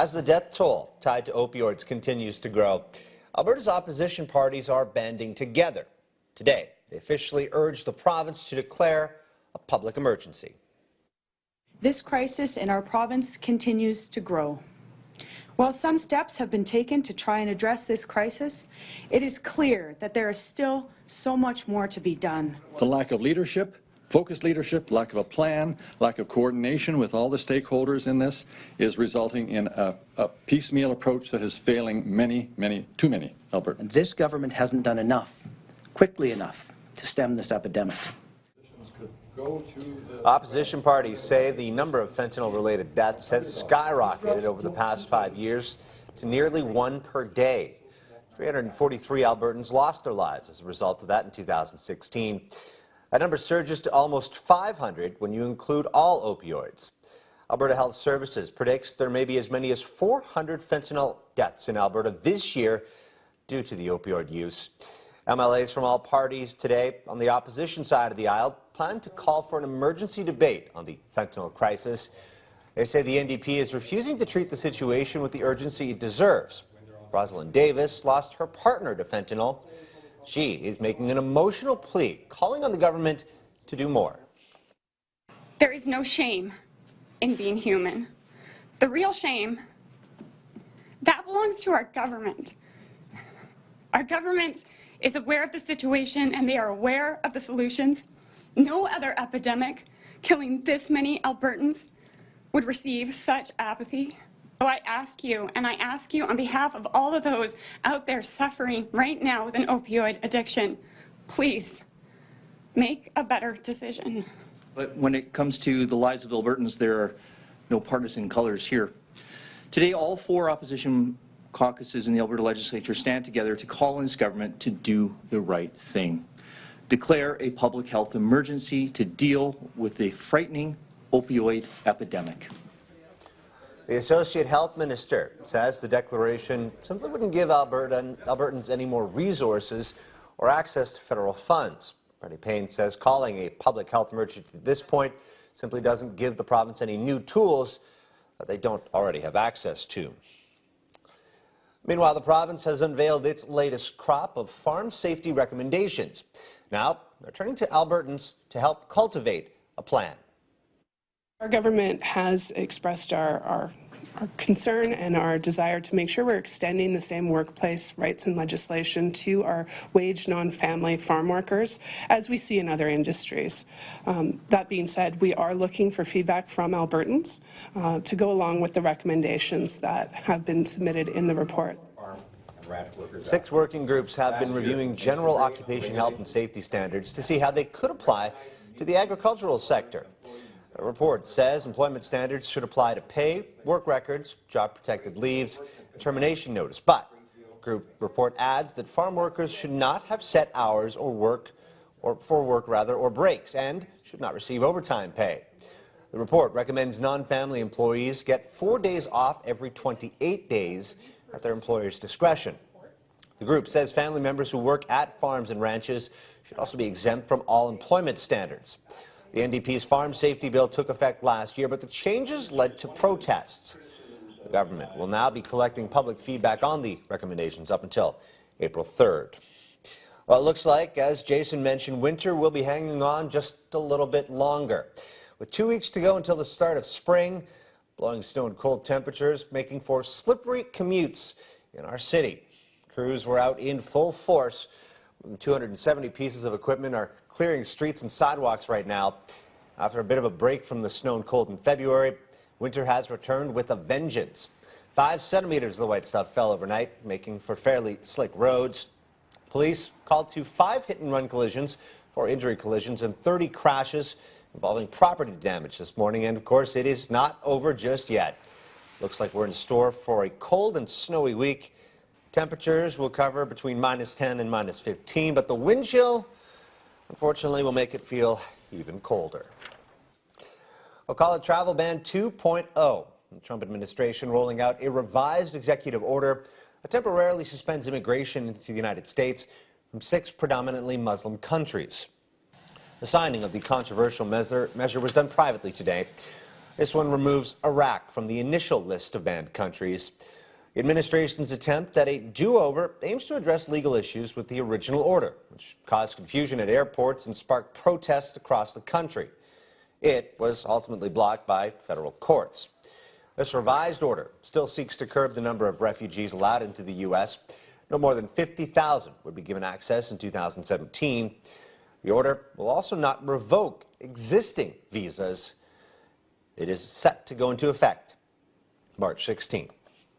As the death toll tied to opioids continues to grow, Alberta's opposition parties are banding together. Today, they officially urged the province to declare a public emergency. This crisis in our province continues to grow. While some steps have been taken to try and address this crisis, it is clear that there is still so much more to be done. The lack of leadership, focused leadership, lack of a plan, lack of coordination with all the stakeholders in this is resulting in a piecemeal approach that is failing too many Albertans. This government hasn't done enough, quickly enough, to stem this epidemic. Opposition parties say the number of fentanyl-related deaths has skyrocketed over the past 5 years to nearly 1 per day. 343 Albertans lost their lives as a result of that in 2016. That number surges to almost 500 when you include all opioids. Alberta Health Services predicts there may be as many as 400 fentanyl deaths in Alberta this year due to the opioid use. MLAs from all parties today on the opposition side of the aisle plan to call for an emergency debate on the fentanyl crisis. They say the NDP is refusing to treat the situation with the urgency it deserves. Rosalind Davis lost her partner to fentanyl. She is making an emotional plea, calling on the government to do more. There is no shame in being human. The real shame, that belongs to our government. Our government is aware of the situation and they are aware of the solutions. No other epidemic killing this many Albertans would receive such apathy. So I ask you, and I ask you on behalf of all of those out there suffering right now with an opioid addiction, please make a better decision. But when it comes to the lives of Albertans, there are no partisan colors here. Today, all 4 opposition caucuses in the Alberta legislature stand together to call on this government to do the right thing. Declare a public health emergency to deal with the frightening opioid epidemic. The Associate Health Minister says the declaration simply wouldn't give Albertans any more resources or access to federal funds. Freddie Payne says calling a public health emergency at this point simply doesn't give the province any new tools that they don't already have access to. Meanwhile, the province has unveiled its latest crop of farm safety recommendations. Now, they're turning to Albertans to help cultivate a plan. Our government has expressed our concern and our desire to make sure we're extending the same workplace rights and legislation to our wage non-family farm workers as we see in other industries. That being said, we are looking for feedback from Albertans to go along with the recommendations that have been submitted in the report. 6 working groups have been reviewing general occupation health and safety standards to see how they could apply to the agricultural sector. The report says employment standards should apply to pay, work records, job-protected leaves, and termination notice. But the group report adds that farm workers should not have set hours or breaks, and should not receive overtime pay. The report recommends non-family employees get 4 days off every 28 days at their employer's discretion. The group says family members who work at farms and ranches should also be exempt from all employment standards. The NDP's farm safety bill took effect last year, but the changes led to protests. The government will now be collecting public feedback on the recommendations up until April 3rd. Well, it looks like, as Jason mentioned, winter will be hanging on just a little bit longer. With 2 weeks to go until the start of spring, blowing snow and cold temperatures making for slippery commutes in our city. Crews were out in full force. 270 pieces of equipment are clearing streets and sidewalks right now. After a bit of a break from the snow and cold in February, winter has returned with a vengeance. 5 centimeters of the white stuff fell overnight, making for fairly slick roads. Police called to 5 hit-and-run collisions, 4 injury collisions, and 30 crashes involving property damage this morning. And, of course, it is not over just yet. Looks like we're in store for a cold and snowy week. Temperatures will cover between -10 and -15, but the wind chill, unfortunately, will make it feel even colder. We'll call it Travel Ban 2.0. The Trump administration rolling out a revised executive order that temporarily suspends immigration into the United States from 6 predominantly Muslim countries. The signing of the controversial measure was done privately today. This one removes Iraq from the initial list of banned countries. The administration's attempt at a do-over aims to address legal issues with the original order, which caused confusion at airports and sparked protests across the country. It was ultimately blocked by federal courts. This revised order still seeks to curb the number of refugees allowed into the U.S. No more than 50,000 would be given access in 2017. The order will also not revoke existing visas. It is set to go into effect March 16th.